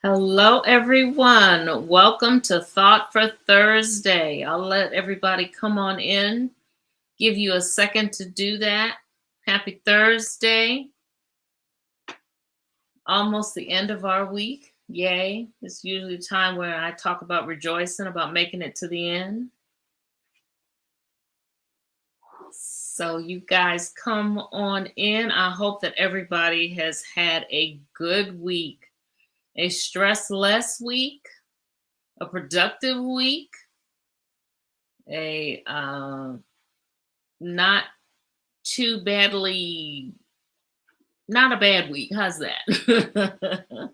Hello, everyone. Welcome to Thought for Thursday. I'll let everybody come on in, give you a second to do that. Happy Thursday. Almost the end of our week. Yay. It's usually a time where I talk about rejoicing, about making it to the end. So, you guys come on in. I hope that everybody has had a good week, a stress less week, a productive week, a not too badly, not a bad week. How's that?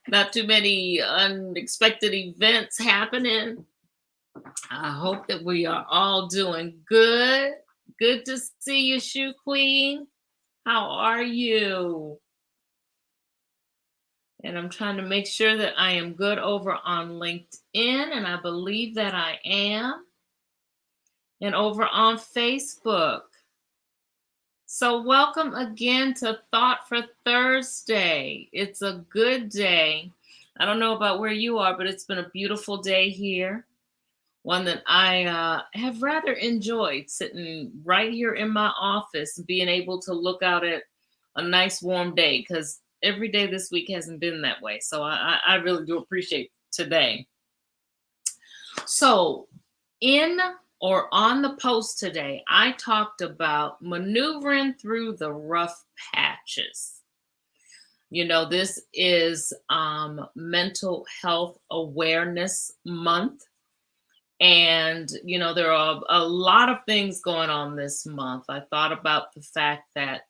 Not too many unexpected events happening. I hope that we are all doing good. Good to see you, Shoe Queen. How are you? And I'm trying to make sure that I am good over on LinkedIn, and I believe that I am, and over on Facebook. So, welcome again to Thought for Thursday. It's a good day. I don't know about where you are, but it's been a beautiful day here. One that I have rather enjoyed sitting right here in my office, being able to look out at a nice warm day because every day this week hasn't been that way. So, I really do appreciate today. So, in or on the post today, I talked about maneuvering through the rough patches. This is Mental Health Awareness Month. And, there are a lot of things going on this month. I thought about the fact that,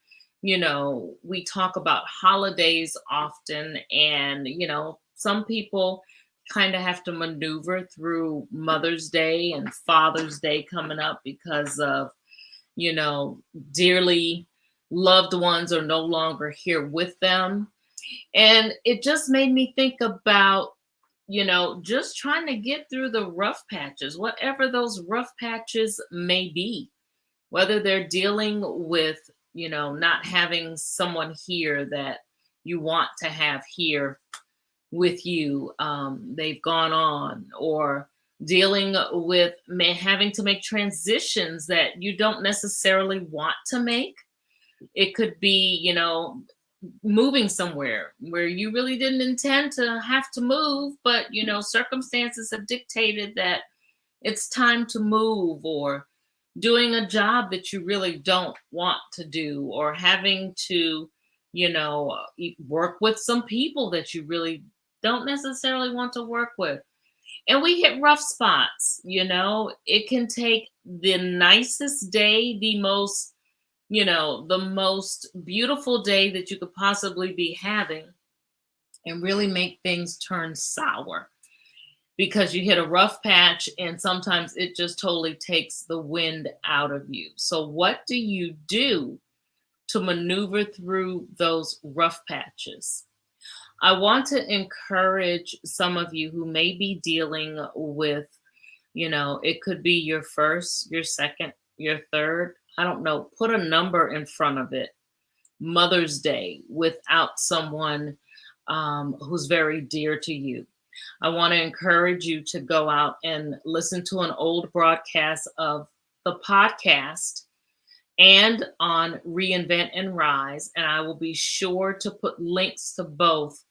we talk about holidays often, and, some people kind of have to maneuver through Mother's Day and Father's Day coming up because of, you know, dearly loved ones are no longer here with them. And it just made me think about, just trying to get through the rough patches, whatever those rough patches may be, whether they're dealing with, not having someone here that you want to have here with you. They've gone on, or dealing with having to make transitions that you don't necessarily want to make. It could be, moving somewhere where you really didn't intend to have to move, but circumstances have dictated that it's time to move, or doing a job that you really don't want to do, or having to work with some people that you really don't necessarily want to work with. And we hit rough spots. It can take the nicest day, the most beautiful day that you could possibly be having, and really make things turn sour because you hit a rough patch, and sometimes it just totally takes the wind out of you. So, what do you do to maneuver through those rough patches? I want to encourage some of you who may be dealing with, it could be your first, your second, your third. I don't know. Put a number in front of it. Mother's Day without someone who's very dear to you. I want to encourage you to go out and listen to an old broadcast of the podcast and on Reinvent and Rise. And I will be sure to put links to both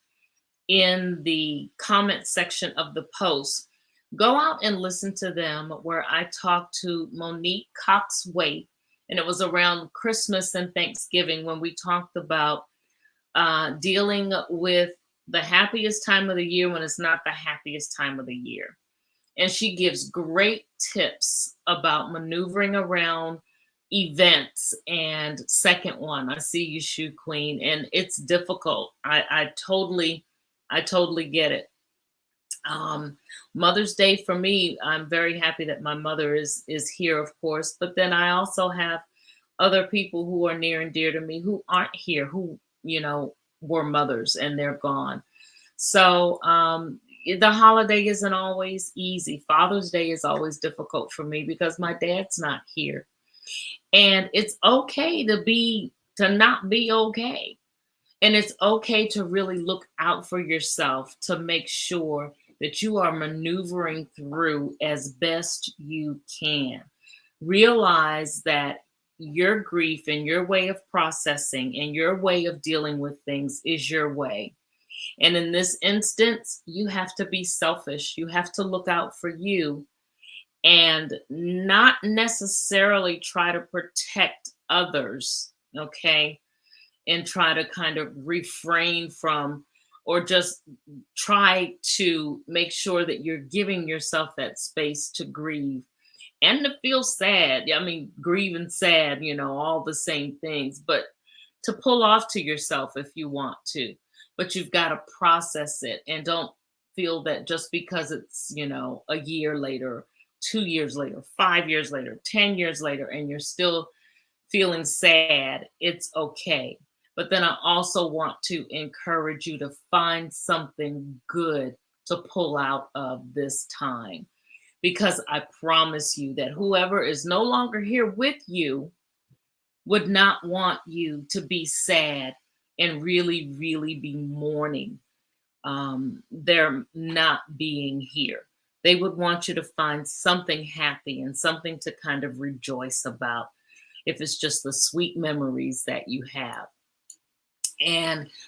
in the comment section of the post. Go out and listen to them, where I talked to Monique Cox Waite, and it was around Christmas and Thanksgiving when we talked about dealing with the happiest time of the year when it's not the happiest time of the year. And she gives great tips about maneuvering around events. And second one, I see you, Shoe Queen, and it's difficult. I totally get it. Mother's Day for me, I'm very happy that my mother is here, of course, but then I also have other people who are near and dear to me who aren't here, who were mothers and they're gone. So the holiday isn't always easy. Father's Day is always difficult for me because my dad's not here. And it's okay to not be okay. And it's okay to really look out for yourself to make sure that you are maneuvering through as best you can. Realize that your grief and your way of processing and your way of dealing with things is your way. And in this instance, you have to be selfish. You have to look out for you and not necessarily try to protect others, okay? And try to kind of refrain from or just try to make sure that you're giving yourself that space to grieve and to feel sad. I mean, grieve and sad, all the same things, but to pull off to yourself if you want to. But you've got to process it and don't feel that just because it's, a year later, 2 years later, 5 years later, 10 years later, and you're still feeling sad, it's okay. But then I also want to encourage you to find something good to pull out of this time. Because I promise you that whoever is no longer here with you would not want you to be sad and really, really be mourning their not being here. They would want you to find something happy and something to kind of rejoice about, if it's just the sweet memories that you have.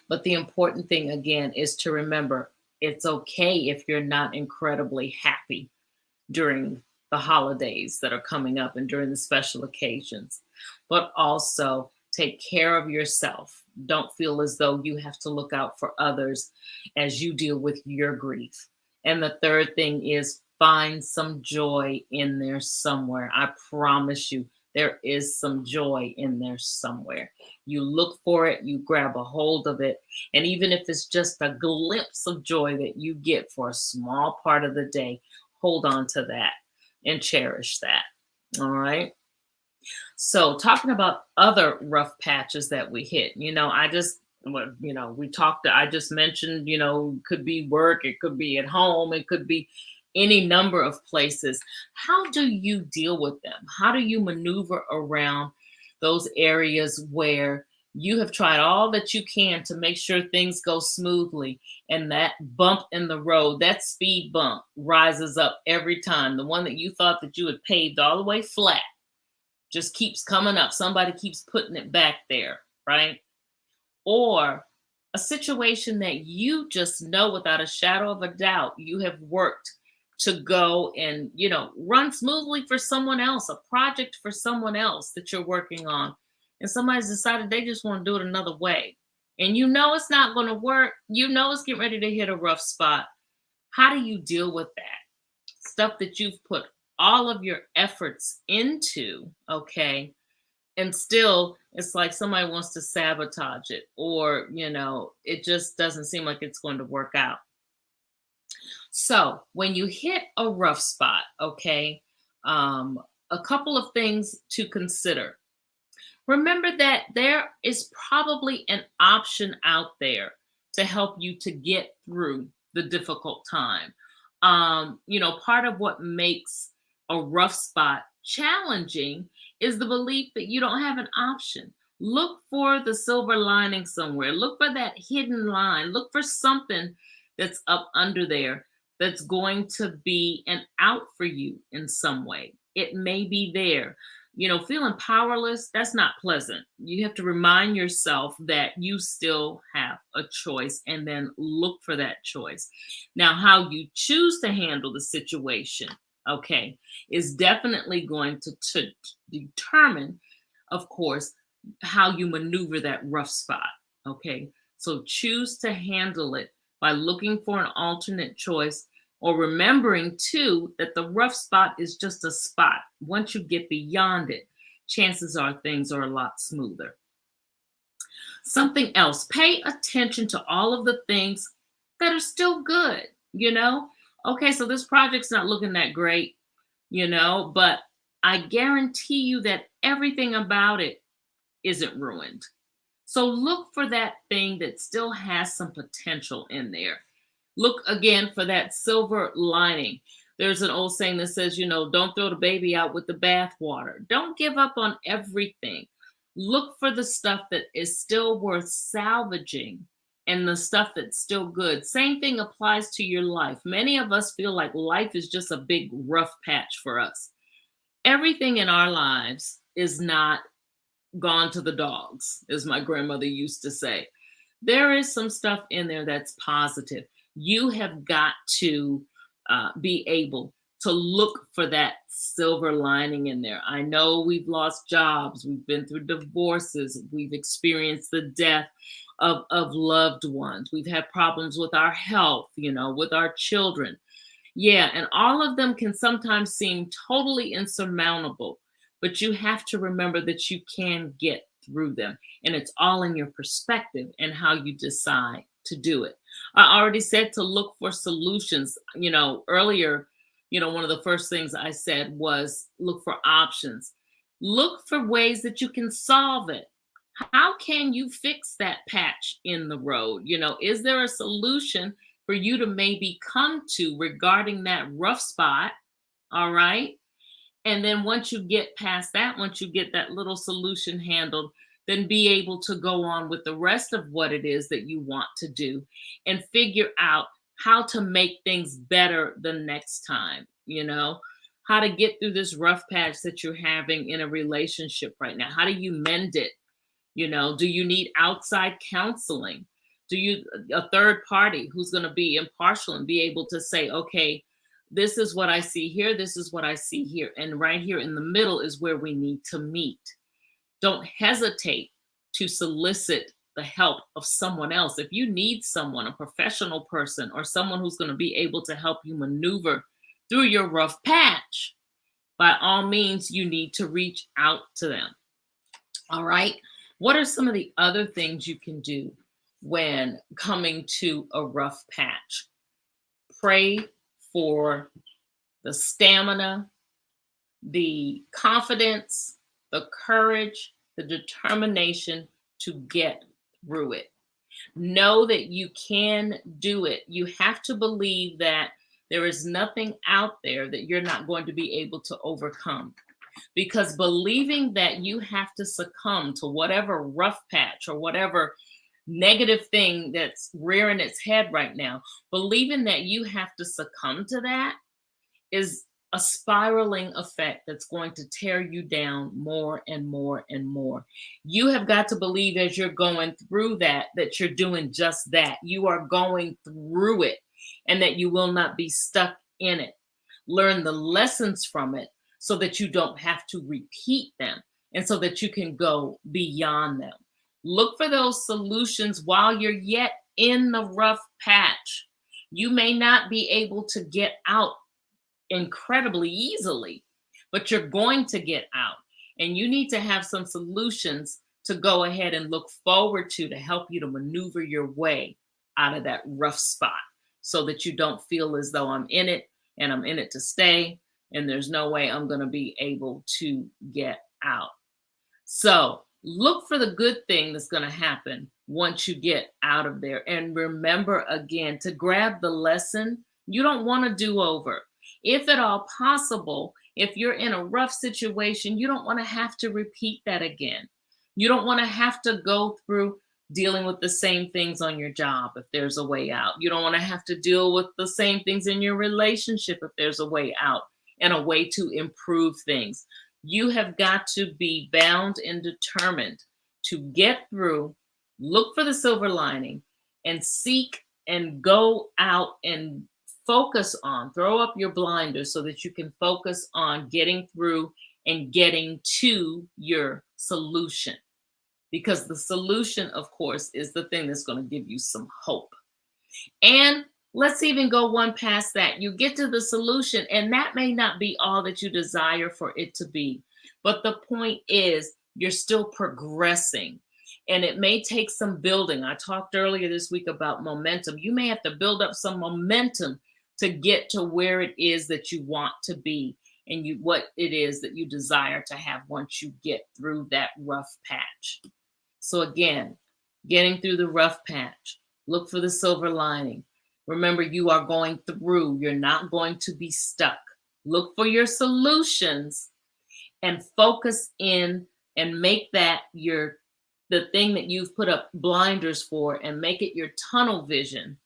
But the important thing again is to remember it's okay if you're not incredibly happy during the holidays that are coming up and during the special occasions, but also take care of yourself. Don't feel as though you have to look out for others as you deal with your grief. And the third thing is find some joy in there somewhere. I promise you, there is some joy in there somewhere. You look for it, you grab a hold of it. And even if it's just a glimpse of joy that you get for a small part of the day, hold on to that and cherish that. All right. So, talking about other rough patches that we hit, I just mentioned, could be work, it could be at home, it could be any number of places. How do you deal with them? How do you maneuver around those areas where you have tried all that you can to make sure things go smoothly, and that bump in the road, that speed bump rises up every time? The one that you thought that you had paved all the way flat just keeps coming up. Somebody keeps putting it back there, right? Or a situation that you just know without a shadow of a doubt you have worked to go and, run smoothly for someone else, a project for someone else that you're working on. And somebody's decided they just want to do it another way. And it's not going to work. It's getting ready to hit a rough spot. How do you deal with that? Stuff that you've put all of your efforts into, okay? And still, it's like somebody wants to sabotage it, or, it just doesn't seem like it's going to work out. So when you hit a rough spot, okay, a couple of things to consider. Remember that there is probably an option out there to help you to get through the difficult time. Part of what makes a rough spot challenging is the belief that you don't have an option. Look for the silver lining somewhere. Look for that hidden line. Look for something that's up under there that's going to be an out for you in some way. It may be there. Feeling powerless, that's not pleasant. You have to remind yourself that you still have a choice, and then look for that choice. Now, how you choose to handle the situation, okay, is definitely going to determine, of course, how you maneuver that rough spot, okay? So choose to handle it by looking for an alternate choice, or remembering too that the rough spot is just a spot. Once you get beyond it, chances are things are a lot smoother. Something else, pay attention to all of the things that are still good, Okay, so this project's not looking that great, but I guarantee you that everything about it isn't ruined. So look for that thing that still has some potential in there. Look again for that silver lining. There's an old saying that says, don't throw the baby out with the bathwater. Don't give up on everything. Look for the stuff that is still worth salvaging and the stuff that's still good. Same thing applies to your life. Many of us feel like life is just a big rough patch for us. Everything in our lives is not gone to the dogs, as my grandmother used to say. There is some stuff in there that's positive. You have got to be able to look for that silver lining in there. I know we've lost jobs, we've been through divorces, we've experienced the death of loved ones, we've had problems with our health, with our children. Yeah, and all of them can sometimes seem totally insurmountable, but you have to remember that you can get through them. And it's all in your perspective and how you decide to do it. I already said to look for solutions. Earlier, one of the first things I said was look for options. Look for ways that you can solve it. How can you fix that patch in the road? Is there a solution for you to maybe come to regarding that rough spot? All right. And then once you get past that, once you get that little solution handled, then be able to go on with the rest of what it is that you want to do and figure out how to make things better the next time, how to get through this rough patch that you're having in a relationship right now. How do you mend it? Do you need outside counseling? Do you a third party who's going to be impartial and be able to say, okay, this is what I see here, this is what I see here, and right here in the middle is where we need to meet. Don't hesitate to solicit the help of someone else. If you need someone, a professional person, or someone who's going to be able to help you maneuver through your rough patch, by all means, you need to reach out to them. All right. What are some of the other things you can do when coming to a rough patch? Pray for the stamina, the confidence, the courage, the determination to get through it. Know that you can do it. You have to believe that there is nothing out there that you're not going to be able to overcome. Because believing that you have to succumb to whatever rough patch or whatever negative thing that's rearing its head right now, believing that you have to succumb to that is a spiraling effect that's going to tear you down more and more and more. You have got to believe as you're going through that you're doing just that. You are going through it and that you will not be stuck in it. Learn the lessons from it so that you don't have to repeat them and so that you can go beyond them. Look for those solutions while you're yet in the rough patch. You may not be able to get out incredibly easily, but you're going to get out. And you need to have some solutions to go ahead and look forward to help you to maneuver your way out of that rough spot so that you don't feel as though I'm in it and I'm in it to stay and there's no way I'm going to be able to get out. So look for the good thing that's going to happen once you get out of there. And remember again to grab the lesson. You don't want to do over. If at all possible, if you're in a rough situation, you don't want to have to repeat that again. You don't want to have to go through dealing with the same things on your job if there's a way out. You don't want to have to deal with the same things in your relationship if there's a way out and a way to improve things. You have got to be bound and determined to get through, look for the silver lining, and seek and go out and focus on, throw up your blinders so that you can focus on getting through and getting to your solution. Because the solution, of course, is the thing that's going to give you some hope. And let's even go one past that. You get to the solution, and that may not be all that you desire for it to be. But the point is, you're still progressing. And it may take some building. I talked earlier this week about momentum. You may have to build up some momentum to get to where it is that you want to be and what it is that you desire to have once you get through that rough patch. So again, getting through the rough patch, look for the silver lining. Remember, you are going through. You're not going to be stuck. Look for your solutions and focus in and make that the thing that you've put up blinders for, and make it your tunnel vision.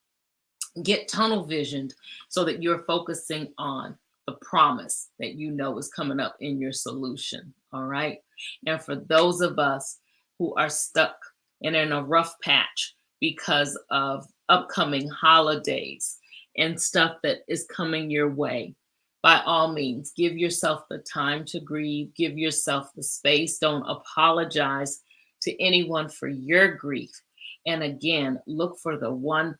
Get tunnel visioned so that you're focusing on the promise that you know is coming up in your solution. All right. And for those of us who are stuck and in a rough patch because of upcoming holidays and stuff that is coming your way, by all means, give yourself the time to grieve, give yourself the space. Don't apologize to anyone for your grief. And again, look for the one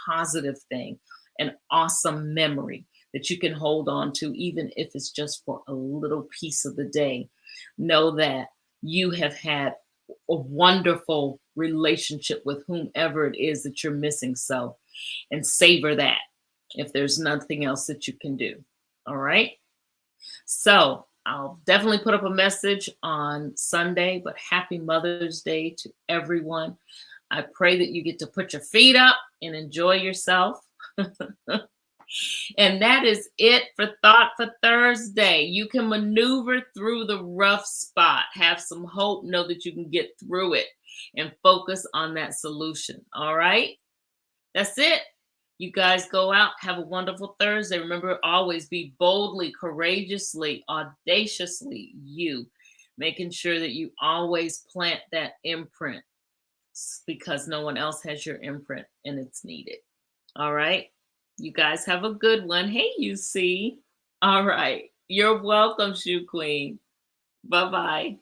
positive thing, an awesome memory that you can hold on to, even if it's just for a little piece of the day. Know that you have had a wonderful relationship with whomever it is that you're missing. So, and savor that if there's nothing else that you can do. All right. So I'll definitely put up a message on Sunday, but happy Mother's Day to everyone. I pray that you get to put your feet up and enjoy yourself. And that is it for Thought for Thursday. You can maneuver through the rough spot, have some hope, know that you can get through it, and focus on that solution. All right. That's it. You guys go out, have a wonderful Thursday. Remember, always be boldly, courageously, audaciously you, making sure that you always plant that imprint, because no one else has your imprint and it's needed. All right. You guys have a good one. Hey, you see. All right. You're welcome, Shoe Queen. Bye-bye.